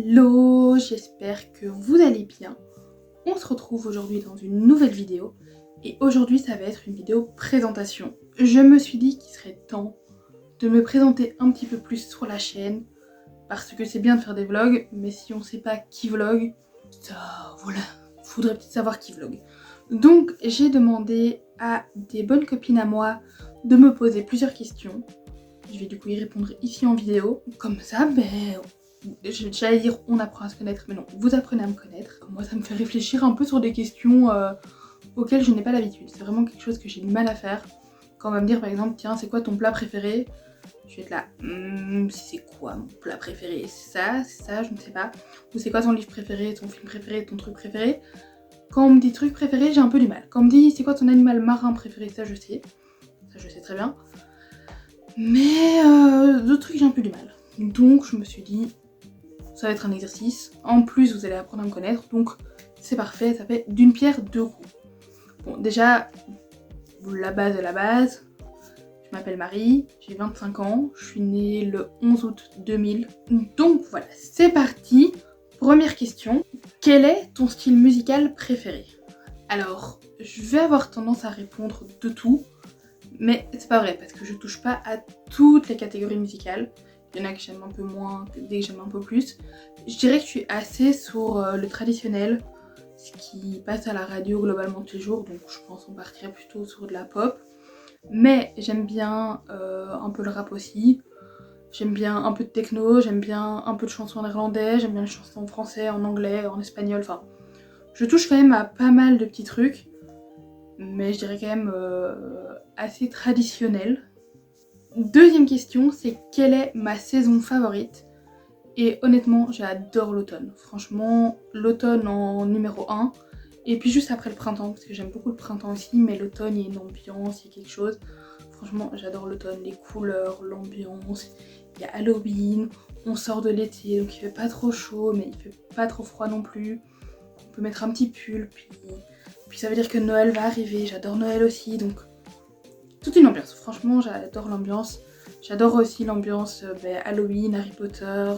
Hello, j'espère que vous allez bien. On se retrouve aujourd'hui dans une nouvelle vidéo et aujourd'hui ça va être une vidéo présentation. Je me suis dit qu'il serait temps de me présenter un petit peu plus sur la chaîne parce que c'est bien de faire des vlogs, mais si on sait pas qui vlog, ça voilà, faudrait peut-être savoir qui vlog. Donc j'ai demandé à des bonnes copines à moi de me poser plusieurs questions. Je vais du coup y répondre ici en vidéo. Comme ça, j'allais dire on apprend à se connaître, mais non, vous apprenez à me connaître. Moi ça me fait réfléchir un peu sur des questions auxquelles je n'ai pas l'habitude. C'est vraiment quelque chose que j'ai du mal à faire. Quand on va me dire par exemple, tiens c'est quoi ton plat préféré, je vais être là, c'est quoi mon plat préféré, c'est ça, je ne sais pas. Ou c'est quoi ton livre préféré, ton film préféré, ton truc préféré. Quand on me dit truc préféré, j'ai un peu du mal. Quand on me dit c'est quoi ton animal marin préféré, ça je sais très bien. Mais d'autres trucs j'ai un peu du mal. Donc je me suis dit, ça va être un exercice. En plus vous allez apprendre à me connaître, donc c'est parfait, ça fait d'une pierre deux coups. Bon déjà, la base de la base, je m'appelle Marie, j'ai 25 ans, je suis née le 11 août 2000. Donc voilà, c'est parti. Première question, quel est ton style musical préféré? Alors, je vais avoir tendance à répondre de tout. Mais c'est pas vrai parce que je touche pas à toutes les catégories musicales. Il y en a que j'aime un peu moins, des que j'aime un peu plus. Je dirais que je suis assez sur le traditionnel, ce qui passe à la radio globalement tous les jours, donc je pense qu'on partirait plutôt sur de la pop. Mais j'aime bien un peu le rap aussi. J'aime bien un peu de techno, j'aime bien un peu de chansons en néerlandais, j'aime bien les chansons en français, en anglais, en espagnol, enfin... Je touche quand même à pas mal de petits trucs. Mais je dirais quand même assez traditionnel. Deuxième question, c'est quelle est ma saison favorite? Et honnêtement, j'adore l'automne. Franchement, l'automne en numéro 1. Et puis juste après le printemps, parce que j'aime beaucoup le printemps aussi, mais l'automne, il y a une ambiance, il y a quelque chose. Franchement, j'adore l'automne, les couleurs, l'ambiance. Il y a Halloween, on sort de l'été, donc il fait pas trop chaud, mais il fait pas trop froid non plus. On peut mettre un petit pull, puis ça veut dire que Noël va arriver, j'adore Noël aussi, donc toute une ambiance. Franchement, j'adore l'ambiance. J'adore aussi l'ambiance Halloween, Harry Potter.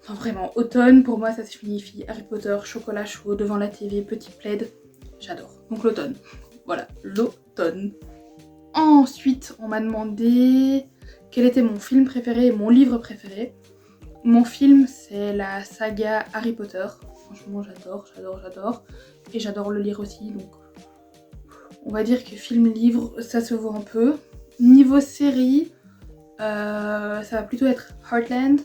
Enfin vraiment, automne, pour moi ça signifie Harry Potter, chocolat chaud, devant la TV, petit plaid. J'adore. Donc l'automne. Voilà, l'automne. Ensuite, on m'a demandé quel était mon film préféré et mon livre préféré. Mon film, c'est la saga Harry Potter. Franchement, j'adore. Et j'adore le lire aussi, donc on va dire que film-livre, ça se voit un peu. Niveau série, ça va plutôt être Heartland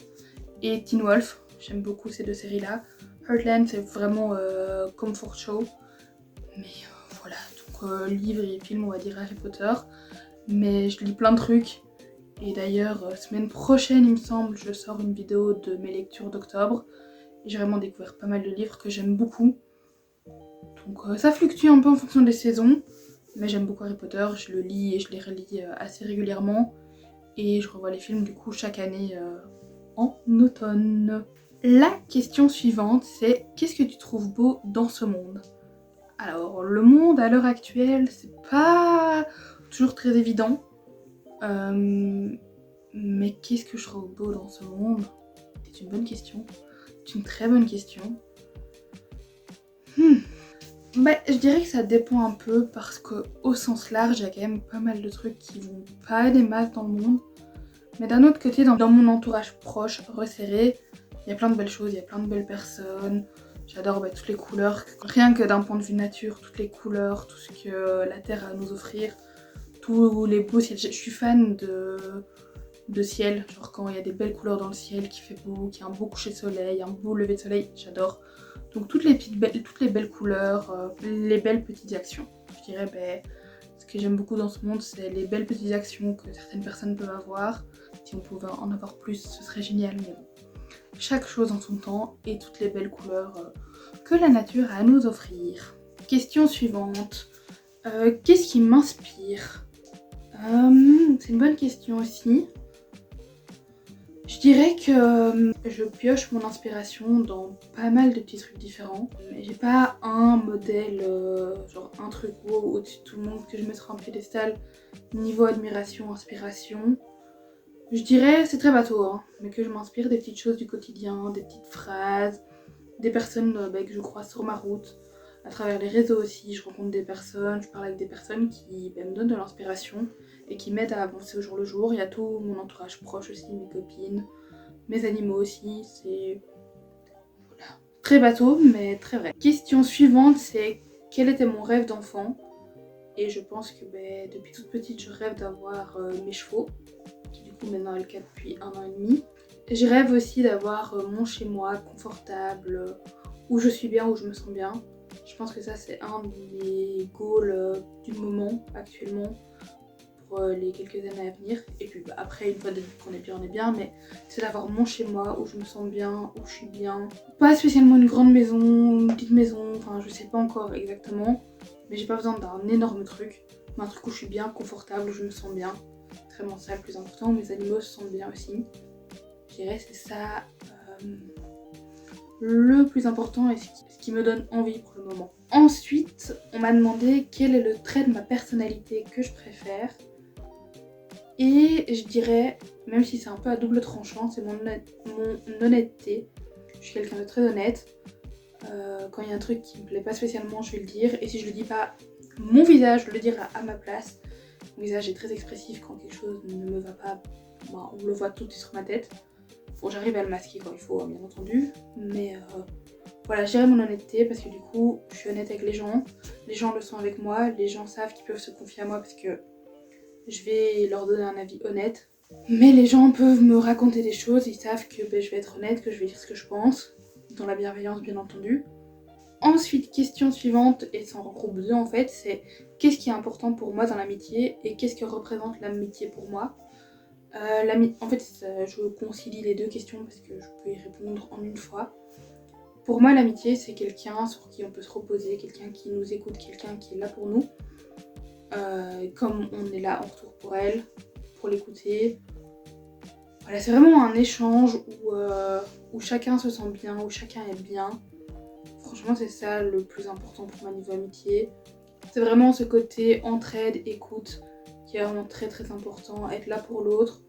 et Teen Wolf. J'aime beaucoup ces deux séries-là. Heartland, c'est vraiment comfort show. Mais voilà, donc livre et film, on va dire Harry Potter. Mais je lis plein de trucs. Et d'ailleurs, semaine prochaine, il me semble, je sors une vidéo de mes lectures d'octobre. Et j'ai vraiment découvert pas mal de livres que j'aime beaucoup. Donc ça fluctue un peu en fonction des saisons. Mais j'aime beaucoup Harry Potter, je le lis et je les relis assez régulièrement. Et je revois les films du coup chaque année en automne. La question suivante, c'est qu'est-ce que tu trouves beau dans ce monde? Alors le monde à l'heure actuelle, c'est pas toujours très évident. Mais qu'est-ce que je trouve beau dans ce monde? C'est une bonne question. C'est une très bonne question. Je dirais que ça dépend un peu parce que au sens large, il y a quand même pas mal de trucs qui vont pas des masses dans le monde. Mais d'un autre côté, dans mon entourage proche, resserré, il y a plein de belles choses, il y a plein de belles personnes. J'adore toutes les couleurs, rien que d'un point de vue nature, toutes les couleurs, tout ce que la Terre a à nous offrir, tous les beaux ciels. Je suis fan de ciel, genre quand il y a des belles couleurs dans le ciel, qu'il fait beau, qu'il y a un beau coucher de soleil, un beau lever de soleil, j'adore. Donc toutes les belles couleurs, les belles petites actions. Je dirais, ce que j'aime beaucoup dans ce monde, c'est les belles petites actions que certaines personnes peuvent avoir. Si on pouvait en avoir plus, ce serait génial, mais bon. Chaque chose en son temps et toutes les belles couleurs que la nature a à nous offrir. Question suivante. Qu'est-ce qui m'inspire? C'est une bonne question aussi. Je dirais que je pioche mon inspiration dans pas mal de petits trucs différents. Mais j'ai pas un modèle, genre un truc au-dessus de tout le monde que je mettrai en piédestal. Niveau admiration, inspiration. Je dirais, c'est très bateau, hein, mais que je m'inspire des petites choses du quotidien, des petites phrases, des personnes que je croise sur ma route, à travers les réseaux aussi. Je rencontre des personnes, je parle avec des personnes qui me donnent de l'inspiration et qui m'aident à avancer au jour le jour. Il y a tout mon entourage proche aussi, mes copines, mes animaux aussi, c'est voilà. Très bateau, mais très vrai. Question suivante, c'est quel était mon rêve d'enfant? Et je pense que depuis toute petite, je rêve d'avoir mes chevaux, qui du coup maintenant est le cas depuis 1 an et demi. Je rêve aussi d'avoir mon chez moi confortable, où je suis bien, où je me sens bien. Je pense que ça c'est un de mes goals du moment actuellement pour les quelques années à venir. Et puis après, une fois qu'on est bien, mais c'est d'avoir mon chez moi, où je me sens bien, où je suis bien. Pas spécialement une grande maison, une petite maison, enfin je sais pas encore exactement. Mais j'ai pas besoin d'un énorme truc, mais un truc où je suis bien, confortable, où je me sens bien. C'est vraiment ça le plus important, mes animaux se sentent bien aussi. Je dirais c'est ça le plus important et ce qui me donne envie pour le moment. Ensuite, on m'a demandé quel est le trait de ma personnalité que je préfère. Et je dirais, même si c'est un peu à double tranchant, c'est mon honnêteté. Je suis quelqu'un de très honnête. Quand il y a un truc qui me plaît pas spécialement, je vais le dire. Et si je le dis pas, mon visage le dira à ma place. Mon visage est très expressif quand quelque chose ne me va pas. On le voit tout de suite sur ma tête. Bon, j'arrive à le masquer quand il faut, bien entendu. Mais voilà, je dirais mon honnêteté parce que du coup, je suis honnête avec les gens le sont avec moi. Les gens savent qu'ils peuvent se confier à moi parce que je vais leur donner un avis honnête. Mais les gens peuvent me raconter des choses, ils savent que je vais être honnête, que je vais dire ce que je pense, dans la bienveillance bien entendu. Ensuite, question suivante, et ça en regroupe deux en fait, c'est qu'est-ce qui est important pour moi dans l'amitié et qu'est-ce que représente l'amitié pour moi. En fait, je concilie les deux questions parce que je peux y répondre en une fois. Pour moi, l'amitié, c'est quelqu'un sur qui on peut se reposer, quelqu'un qui nous écoute, quelqu'un qui est là pour nous. Comme on est là en retour pour elle, pour l'écouter. Voilà, c'est vraiment un échange où chacun se sent bien, où chacun est bien. Franchement, c'est ça le plus important pour moi niveau amitié. C'est vraiment ce côté entraide, écoute, qui est vraiment très très important. Être là pour l'autre.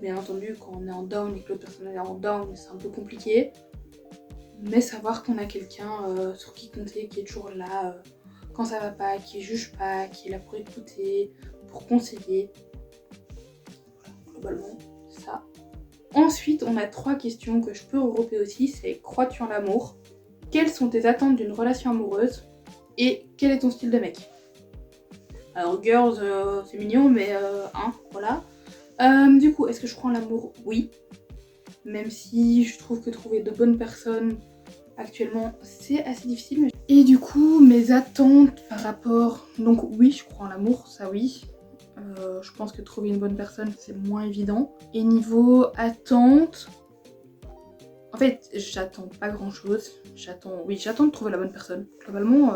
Bien entendu, quand on est en down et que l'autre personne est en down, c'est un peu compliqué. Mais savoir qu'on a quelqu'un sur qui compter, qui est toujours là quand ça va pas, qui juge pas, qui est là pour écouter, pour conseiller. Voilà, globalement, c'est ça. Ensuite, on a 3 questions que je peux regrouper aussi, c'est crois-tu en l'amour? Quelles sont tes attentes d'une relation amoureuse? Et quel est ton style de mec? Alors girls, c'est mignon, mais voilà. Du coup, est-ce que je crois en l'amour? Oui. Même si je trouve que trouver de bonnes personnes actuellement, c'est assez difficile. Et du coup, mes attentes par rapport... Donc oui, je crois en l'amour, ça oui. Je pense que trouver une bonne personne, c'est moins évident. Et niveau attente... En fait, j'attends pas grand-chose. J'attends de trouver la bonne personne. Globalement,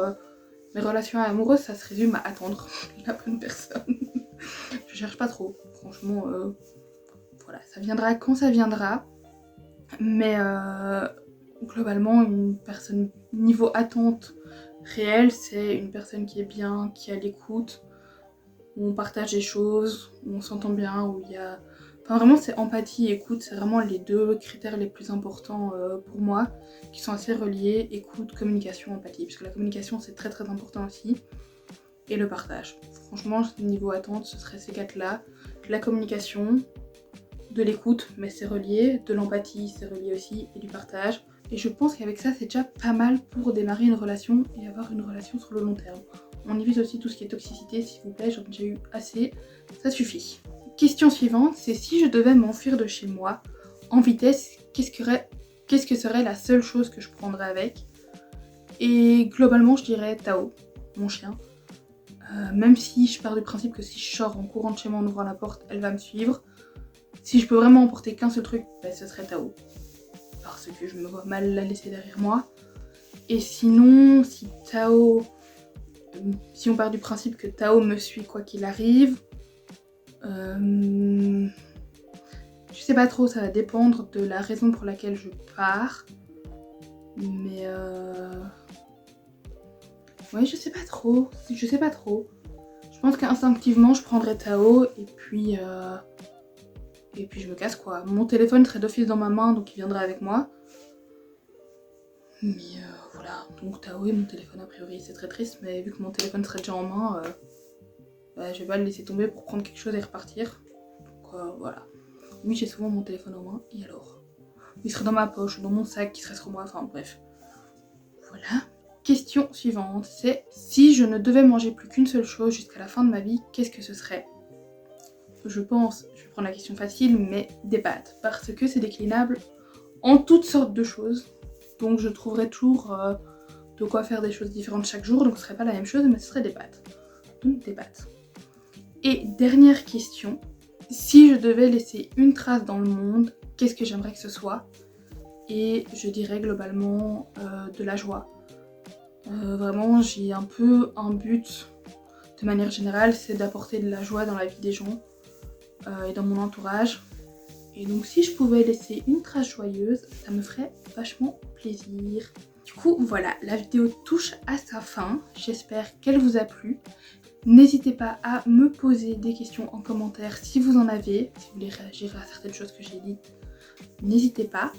mes relations amoureuses, ça se résume à attendre la bonne personne. Je cherche pas trop. Franchement, voilà, ça viendra quand ça viendra. Mais globalement, une personne niveau attente réelle, c'est une personne qui est bien, qui est à l'écoute, où on partage des choses, où on s'entend bien, où il y a... Enfin vraiment c'est empathie et écoute, c'est vraiment les deux critères les plus importants pour moi, qui sont assez reliés, écoute, communication, empathie, parce que la communication c'est très très important aussi, et le partage. Franchement, niveau attente, ce serait ces 4-là, la communication, de l'écoute, mais c'est relié, de l'empathie, c'est relié aussi, et du partage. Et je pense qu'avec ça, c'est déjà pas mal pour démarrer une relation et avoir une relation sur le long terme. On évite aussi tout ce qui est toxicité, s'il vous plaît, j'en ai déjà eu assez, ça suffit. Question suivante, c'est si je devais m'enfuir de chez moi en vitesse, qu'est-ce que serait la seule chose que je prendrais avec? Et globalement, je dirais Tao, mon chien. Même si je pars du principe que si je sors en courant de chez moi en ouvrant la porte, elle va me suivre. Si je peux vraiment emporter qu'un seul truc, ce serait Tao. Parce que je me vois mal la laisser derrière moi. Et sinon, si on part du principe que Tao me suit quoi qu'il arrive, je sais pas trop, ça va dépendre de la raison pour laquelle je pars. Mais ouais, je sais pas trop. Je pense qu'instinctivement, je prendrais Tao et puis et puis je me casse quoi. Mon téléphone serait d'office dans ma main, donc il viendrait avec moi. Mais voilà, donc oui, mon téléphone a priori c'est très triste, mais vu que mon téléphone serait déjà en main, je vais pas le laisser tomber pour prendre quelque chose et repartir. Donc voilà. Oui, j'ai souvent mon téléphone en main, et alors? Il serait dans ma poche, dans mon sac, qui serait sur moi, enfin bref. Voilà. Question suivante, c'est si je ne devais manger plus qu'une seule chose jusqu'à la fin de ma vie, qu'est-ce que ce serait? Je pense, je vais prendre la question facile, mais des pâtes, parce que c'est déclinable en toutes sortes de choses. Donc je trouverais toujours de quoi faire des choses différentes chaque jour, donc ce serait pas la même chose, mais ce serait des pâtes. Donc des pâtes. Et dernière question, si je devais laisser une trace dans le monde, qu'est-ce que j'aimerais que ce soit? Et je dirais globalement de la joie. Vraiment, j'ai un peu un but, de manière générale, c'est d'apporter de la joie dans la vie des gens et dans mon entourage. Et donc si je pouvais laisser une trace joyeuse, ça me ferait vachement plaisir. Du coup, voilà, la vidéo touche à sa fin. J'espère qu'elle vous a plu. N'hésitez pas à me poser des questions en commentaire si vous en avez, si vous voulez réagir à certaines choses que j'ai dites. N'hésitez pas.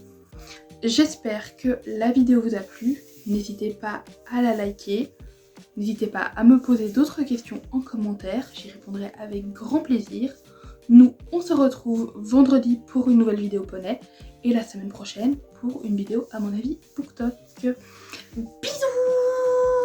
J'espère que la vidéo vous a plu. N'hésitez pas à la liker. N'hésitez pas à me poser d'autres questions en commentaire. J'y répondrai avec grand plaisir. Nous, on se retrouve vendredi pour une nouvelle vidéo poney et la semaine prochaine pour une vidéo, à mon avis, BookTok. Bisous!